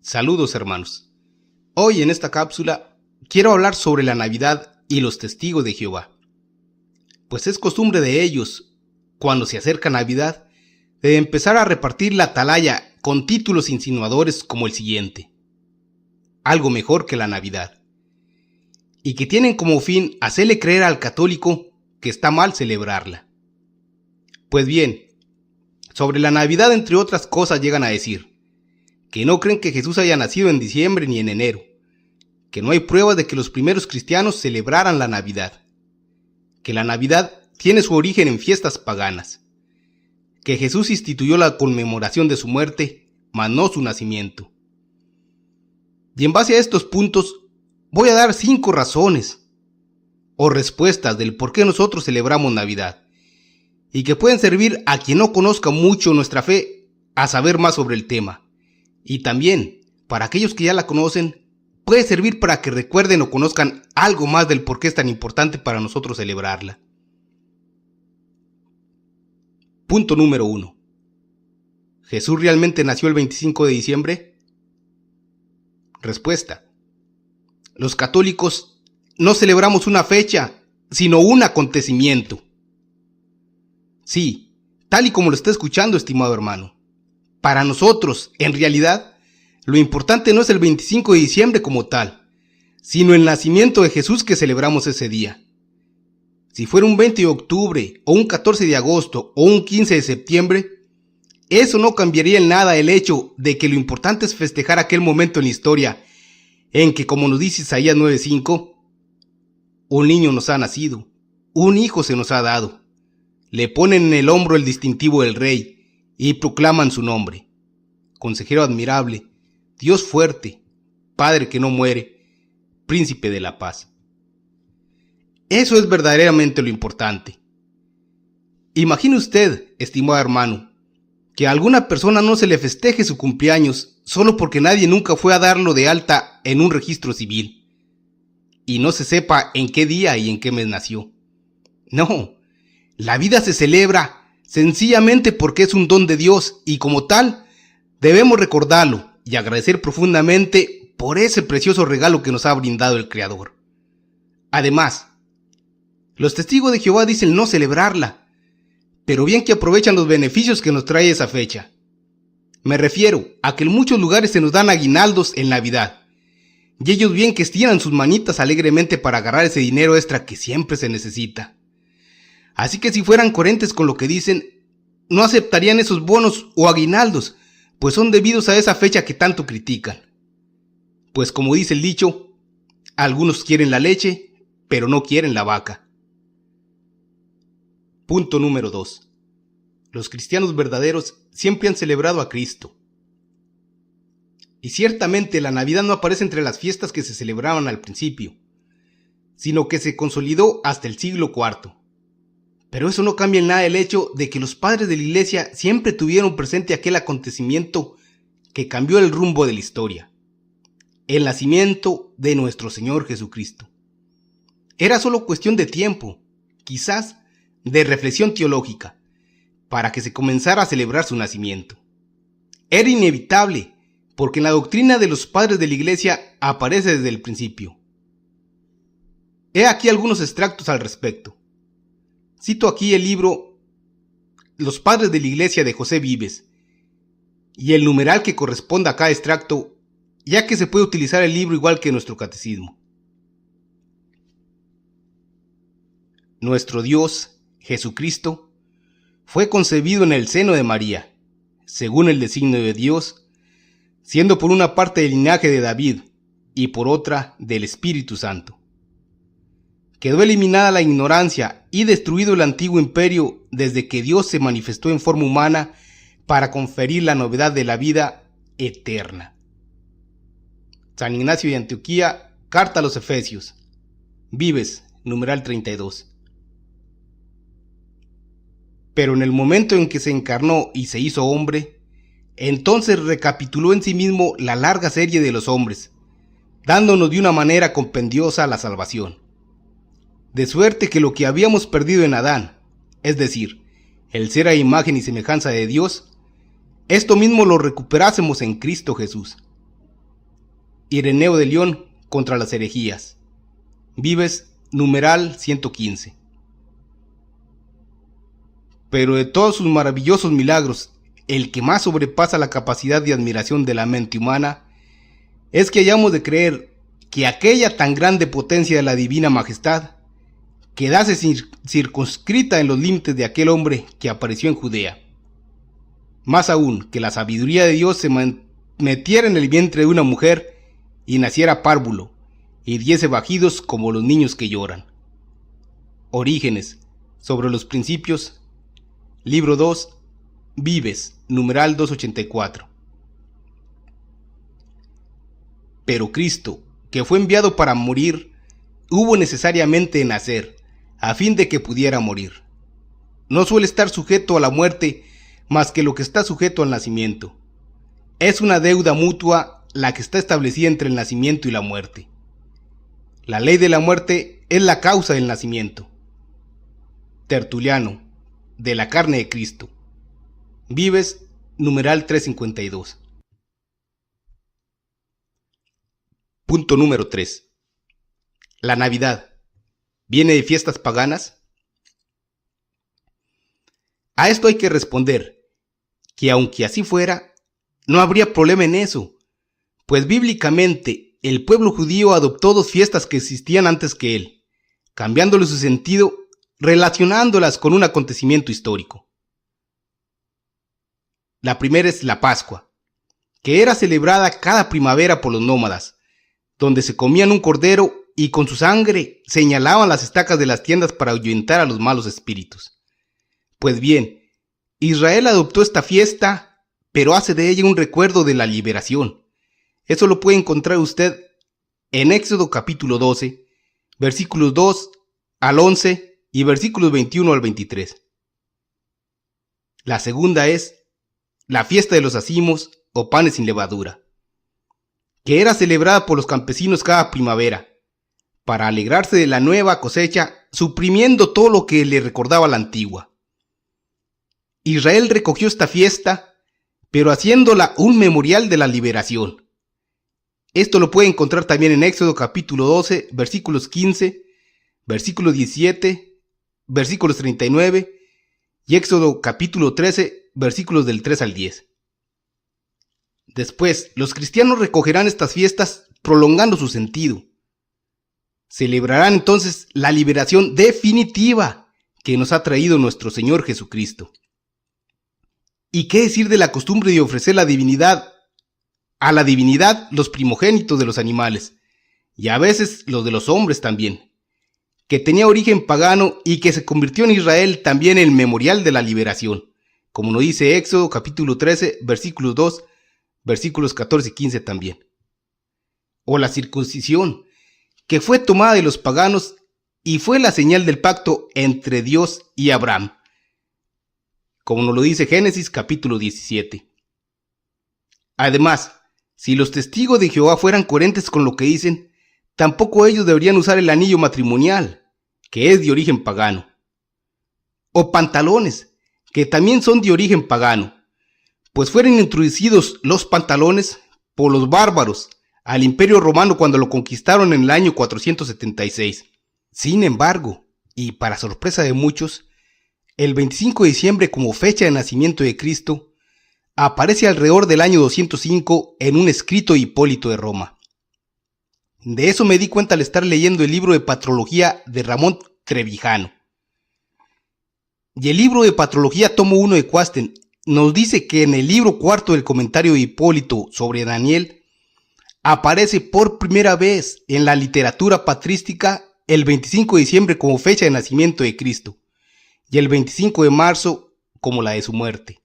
Saludos, hermanos. Hoy en esta cápsula quiero hablar sobre la Navidad y los testigos de Jehová. Pues es costumbre de ellos, cuando se acerca Navidad, de empezar a repartir la atalaya con títulos insinuadores como el siguiente: algo mejor que la Navidad, y que tienen como fin hacerle creer al católico que está mal celebrarla. Pues bien, sobre la Navidad, entre otras cosas, llegan a decir que no creen que Jesús haya nacido en diciembre ni en enero, que no hay pruebas de que los primeros cristianos celebraran la Navidad, que la Navidad tiene su origen en fiestas paganas, que Jesús instituyó la conmemoración de su muerte, mas no su nacimiento. Y en base a estos puntos voy a dar 5 razones o respuestas del por qué nosotros celebramos Navidad, y que pueden servir a quien no conozca mucho nuestra fe a saber más sobre el tema. Y también, para aquellos que ya la conocen, puede servir para que recuerden o conozcan algo más del por qué es tan importante para nosotros celebrarla. Punto número 1. ¿Jesús realmente nació el 25 de diciembre? Respuesta: los católicos no celebramos una fecha, sino un acontecimiento. Sí, tal y como lo está escuchando, estimado hermano. Para nosotros, en realidad, lo importante no es el 25 de diciembre como tal, sino el nacimiento de Jesús que celebramos ese día. Si fuera un 20 de octubre, o un 14 de agosto, o un 15 de septiembre, eso no cambiaría en nada el hecho de que lo importante es festejar aquel momento en la historia en que, como nos dice Isaías 9:5, un niño nos ha nacido, un hijo se nos ha dado, le ponen en el hombro el distintivo del rey, y proclaman su nombre: Consejero admirable, Dios fuerte, Padre que no muere, Príncipe de la paz. Eso es verdaderamente lo importante. Imagine usted, estimado hermano, que a alguna persona no se le festeje su cumpleaños solo porque nadie nunca fue a darlo de alta en un registro civil, y no se sepa en qué día y en qué mes nació. No, la vida se celebra sencillamente porque es un don de Dios, y como tal, debemos recordarlo y agradecer profundamente por ese precioso regalo que nos ha brindado el Creador. Además, los testigos de Jehová dicen no celebrarla, pero bien que aprovechan los beneficios que nos trae esa fecha. Me refiero a que en muchos lugares se nos dan aguinaldos en Navidad, y ellos bien que estiran sus manitas alegremente para agarrar ese dinero extra que siempre se necesita. Así que si fueran coherentes con lo que dicen, no aceptarían esos bonos o aguinaldos, pues son debidos a esa fecha que tanto critican. Pues como dice el dicho, algunos quieren la leche, pero no quieren la vaca. Punto número 2. Los cristianos verdaderos siempre han celebrado a Cristo. Y ciertamente la Navidad no aparece entre las fiestas que se celebraban al principio, sino que se consolidó hasta el siglo IV. Pero eso no cambia en nada el hecho de que los padres de la Iglesia siempre tuvieron presente aquel acontecimiento que cambió el rumbo de la historia: el nacimiento de nuestro Señor Jesucristo. Era solo cuestión de tiempo, quizás de reflexión teológica, para que se comenzara a celebrar su nacimiento. Era inevitable, porque en la doctrina de los padres de la Iglesia aparece desde el principio. He aquí algunos extractos al respecto. Cito aquí el libro Los Padres de la Iglesia de José Vives, y el numeral que corresponda a cada extracto, ya que se puede utilizar el libro igual que nuestro catecismo. Nuestro Dios, Jesucristo, fue concebido en el seno de María, según el designio de Dios, siendo por una parte del linaje de David y por otra del Espíritu Santo. Quedó eliminada la ignorancia y destruido el antiguo imperio desde que Dios se manifestó en forma humana para conferir la novedad de la vida eterna. San Ignacio de Antioquía, Carta a los Efesios. Vives, numeral 32. Pero en el momento en que se encarnó y se hizo hombre, entonces recapituló en sí mismo la larga serie de los hombres, dándonos de una manera compendiosa la salvación. De suerte que lo que habíamos perdido en Adán, es decir, el ser a imagen y semejanza de Dios, esto mismo lo recuperásemos en Cristo Jesús. Ireneo de León contra las herejías. Vives, numeral 115. Pero de todos sus maravillosos milagros, el que más sobrepasa la capacidad de admiración de la mente humana es que hayamos de creer que aquella tan grande potencia de la divina majestad quedase circunscrita en los límites de aquel hombre que apareció en Judea. Más aún, que la sabiduría de Dios se metiera en el vientre de una mujer y naciera párvulo, y diese bajidos como los niños que lloran. Orígenes, sobre los principios, libro 2, Vives, numeral 284. Pero Cristo, que fue enviado para morir, hubo necesariamente de nacer, a fin de que pudiera morir. No suele estar sujeto a la muerte más que lo que está sujeto al nacimiento. Es una deuda mutua la que está establecida entre el nacimiento y la muerte. La ley de la muerte es la causa del nacimiento. Tertuliano, de la carne de Cristo. Vives, numeral 352. Punto número 3. La Navidad, ¿viene de fiestas paganas? A esto hay que responder que aunque así fuera, no habría problema en eso, pues bíblicamente el pueblo judío adoptó dos fiestas que existían antes que él, cambiándole su sentido, relacionándolas con un acontecimiento histórico. La primera es la Pascua, que era celebrada cada primavera por los nómadas, donde se comían un cordero y con su sangre señalaban las estacas de las tiendas para ahuyentar a los malos espíritus. Pues bien, Israel adoptó esta fiesta, pero hace de ella un recuerdo de la liberación. Eso lo puede encontrar usted en Éxodo capítulo 12, versículos 2 al 11 y versículos 21 al 23. La segunda es la fiesta de los acimos o panes sin levadura, que era celebrada por los campesinos cada primavera, para alegrarse de la nueva cosecha, suprimiendo todo lo que le recordaba la antigua. Israel recogió esta fiesta, pero haciéndola un memorial de la liberación. Esto lo puede encontrar también en Éxodo capítulo 12, versículos 15, versículo 17, versículos 39 y Éxodo capítulo 13, versículos del 3 al 10. Después, los cristianos recogerán estas fiestas prolongando su sentido. Celebrarán entonces la liberación definitiva que nos ha traído nuestro Señor Jesucristo. ¿Y qué decir de la costumbre de ofrecer a la divinidad los primogénitos de los animales, y a veces los de los hombres también, que tenía origen pagano y que se convirtió en Israel también en el memorial de la liberación, como nos dice Éxodo capítulo 13, versículos 2, versículos 14 y 15 también? O la circuncisión, que fue tomada de los paganos y fue la señal del pacto entre Dios y Abraham, como nos lo dice Génesis capítulo 17. Además, si los testigos de Jehová fueran coherentes con lo que dicen, tampoco ellos deberían usar el anillo matrimonial, que es de origen pagano. O pantalones, que también son de origen pagano, pues fueron introducidos los pantalones por los bárbaros al Imperio Romano cuando lo conquistaron en el año 476. Sin embargo, y para sorpresa de muchos, el 25 de diciembre como fecha de nacimiento de Cristo aparece alrededor del año 205 en un escrito de Hipólito de Roma. De eso me di cuenta al estar leyendo el libro de patrología de Ramón Trevijano. Y el libro de patrología tomo 1 de Cuasten nos dice que en el libro cuarto del comentario de Hipólito sobre Daniel aparece por primera vez en la literatura patrística el 25 de diciembre como fecha de nacimiento de Cristo y el 25 de marzo como la de su muerte.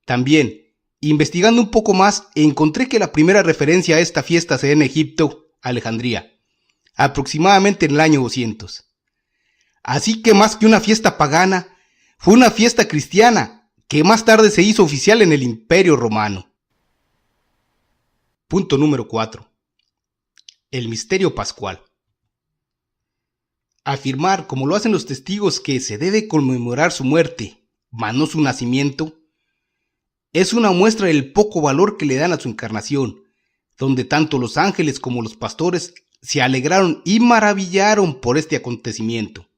También, investigando un poco más, encontré que la primera referencia a esta fiesta se da en Egipto, Alejandría, aproximadamente en el año 200. Así que más que una fiesta pagana, fue una fiesta cristiana que más tarde se hizo oficial en el Imperio Romano. Punto número 4. El misterio pascual. Afirmar, como lo hacen los testigos, que se debe conmemorar su muerte, mas no su nacimiento, es una muestra del poco valor que le dan a su encarnación, donde tanto los ángeles como los pastores se alegraron y maravillaron por este acontecimiento.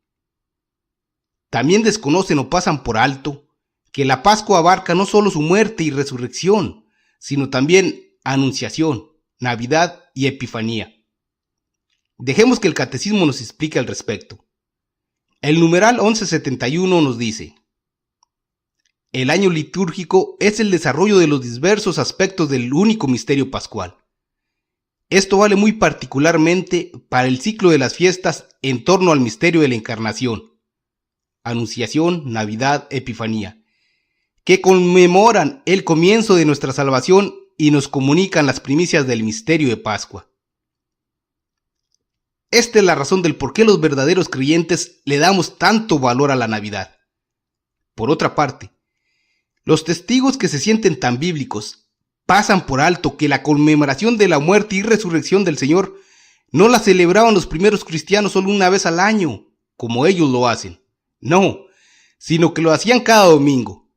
También desconocen o pasan por alto que la Pascua abarca no solo su muerte y resurrección, sino también Anunciación, Navidad y Epifanía. Dejemos que el Catecismo nos explique al respecto. El numeral 1171 nos dice: el año litúrgico es el desarrollo de los diversos aspectos del único misterio pascual. Esto vale muy particularmente para el ciclo de las fiestas en torno al misterio de la Encarnación, Anunciación, Navidad, Epifanía, que conmemoran el comienzo de nuestra salvación y nos comunican las primicias del misterio de Pascua. Esta es la razón del por qué los verdaderos creyentes le damos tanto valor a la Navidad. Por otra parte, los testigos que se sienten tan bíblicos pasan por alto que la conmemoración de la muerte y resurrección del Señor no la celebraban los primeros cristianos solo una vez al año, como ellos lo hacen. No, sino que lo hacían cada domingo.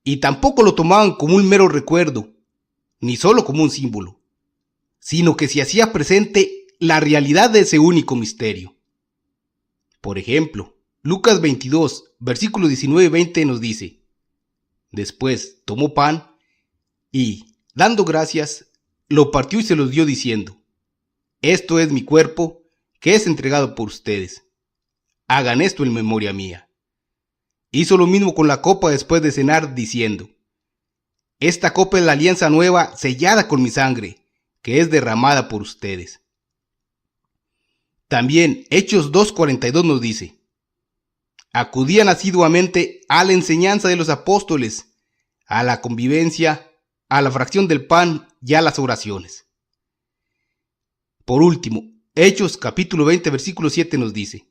Y tampoco lo tomaban como un mero recuerdo, ni solo como un símbolo, sino que se hacía presente la realidad de ese único misterio. Por ejemplo, Lucas 22, versículos 19 y 20 nos dice: después tomó pan y, dando gracias, lo partió y se los dio diciendo: esto es mi cuerpo, que es entregado por ustedes. Hagan esto en memoria mía. Hizo lo mismo con la copa después de cenar, diciendo: esta copa es la alianza nueva sellada con mi sangre, que es derramada por ustedes. También Hechos 2:42 nos dice: acudían asiduamente a la enseñanza de los apóstoles, a la convivencia, a la fracción del pan y a las oraciones. Por último, Hechos capítulo 20 versículo 7 nos dice: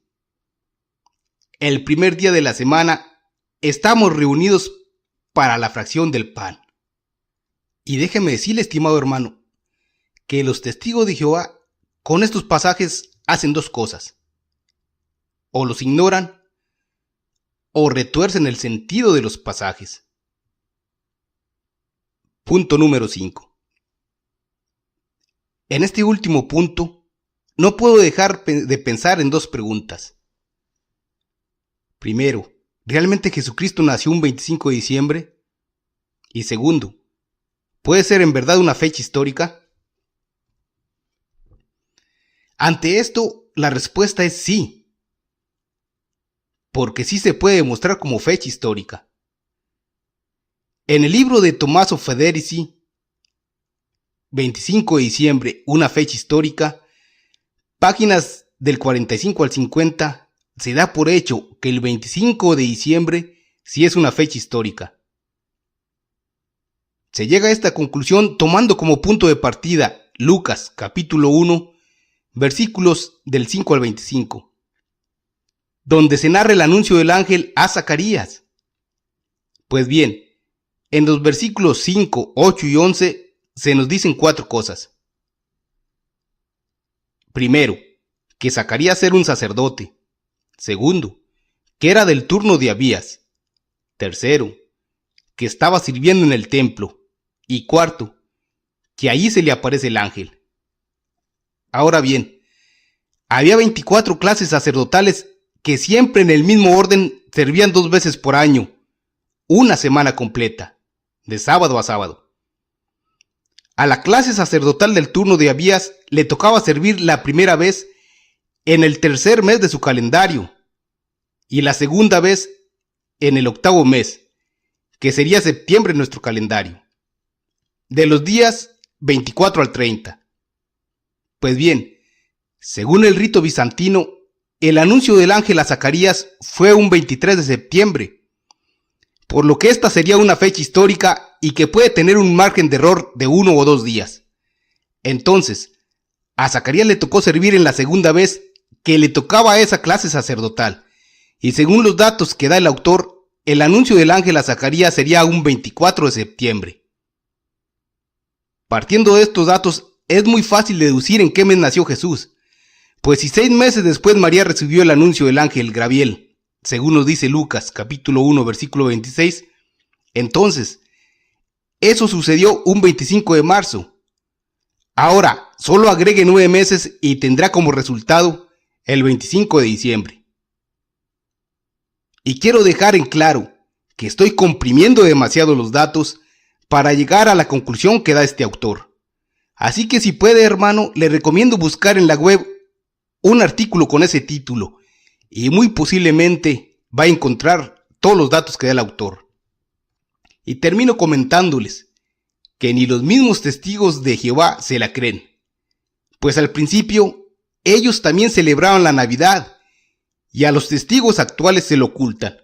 el primer día de la semana estamos reunidos para la fracción del pan. Y déjeme decirle, estimado hermano, que los testigos de Jehová con estos pasajes hacen dos cosas: o los ignoran o retuercen el sentido de los pasajes. Punto número 5. En este último punto, no puedo dejar de pensar en dos preguntas. Primero, ¿realmente Jesucristo nació un 25 de diciembre? Y segundo, ¿puede ser en verdad una fecha histórica? Ante esto, la respuesta es sí, porque sí se puede demostrar como fecha histórica. En el libro de Tommaso Federici, 25 de diciembre, una fecha histórica, páginas del 45 al 50, se da por hecho que el 25 de diciembre sí es una fecha histórica. Se llega a esta conclusión tomando como punto de partida Lucas capítulo 1, versículos del 5 al 25, donde se narra el anuncio del ángel a Zacarías. Pues bien, en los versículos 5, 8 y 11 se nos dicen 4 cosas. Primero, que Zacarías era un sacerdote. Segundo, que era del turno de Abías. Tercero, que estaba sirviendo en el templo. Y cuarto, que allí se le aparece el ángel. Ahora bien, había 24 clases sacerdotales que siempre en el mismo orden servían 2 veces por año, una semana completa, de sábado a sábado. A la clase sacerdotal del turno de Abías le tocaba servir la primera vez en el tercer mes de su calendario y la segunda vez en el 8º mes, que sería septiembre en nuestro calendario, de los días 24 al 30. Pues bien, según el rito bizantino, el anuncio del ángel a Zacarías fue un 23 de septiembre, por lo que esta sería una fecha histórica y que puede tener un margen de error de 1 o 2 días. Entonces, a Zacarías le tocó servir en la segunda vez que le tocaba a esa clase sacerdotal, y según los datos que da el autor, el anuncio del ángel a Zacarías sería un 24 de septiembre. Partiendo de estos datos, es muy fácil deducir en qué mes nació Jesús, pues si 6 meses después María recibió el anuncio del ángel Gabriel, según nos dice Lucas capítulo 1 versículo 26, entonces, eso sucedió un 25 de marzo. Ahora, solo agregue 9 meses y tendrá como resultado el 25 de diciembre. Y quiero dejar en claro que estoy comprimiendo demasiado los datos para llegar a la conclusión que da este autor. Así que si puede, hermano, le recomiendo buscar en la web un artículo con ese título y muy posiblemente va a encontrar todos los datos que da el autor. Y termino comentándoles que ni los mismos testigos de Jehová se la creen, pues al principio ellos también celebraban la Navidad y a los testigos actuales se lo ocultan.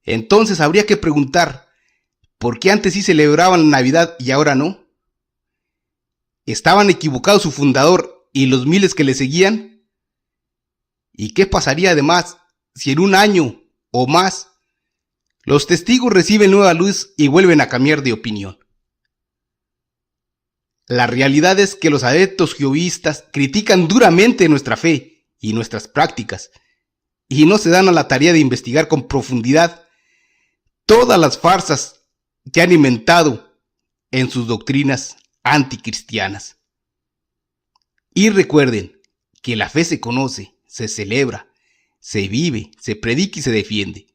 Entonces habría que preguntar, ¿por qué antes sí celebraban la Navidad y ahora no? ¿Estaban equivocados su fundador y los miles que le seguían? ¿Y qué pasaría además si en un año o más los testigos reciben nueva luz y vuelven a cambiar de opinión? La realidad es que los adeptos jehovistas critican duramente nuestra fe y nuestras prácticas y no se dan a la tarea de investigar con profundidad todas las farsas que han inventado en sus doctrinas anticristianas. Y recuerden que la fe se conoce, se celebra, se vive, se predica y se defiende.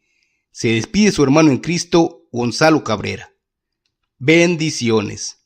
Se despide su hermano en Cristo, Gonzalo Cabrera. Bendiciones.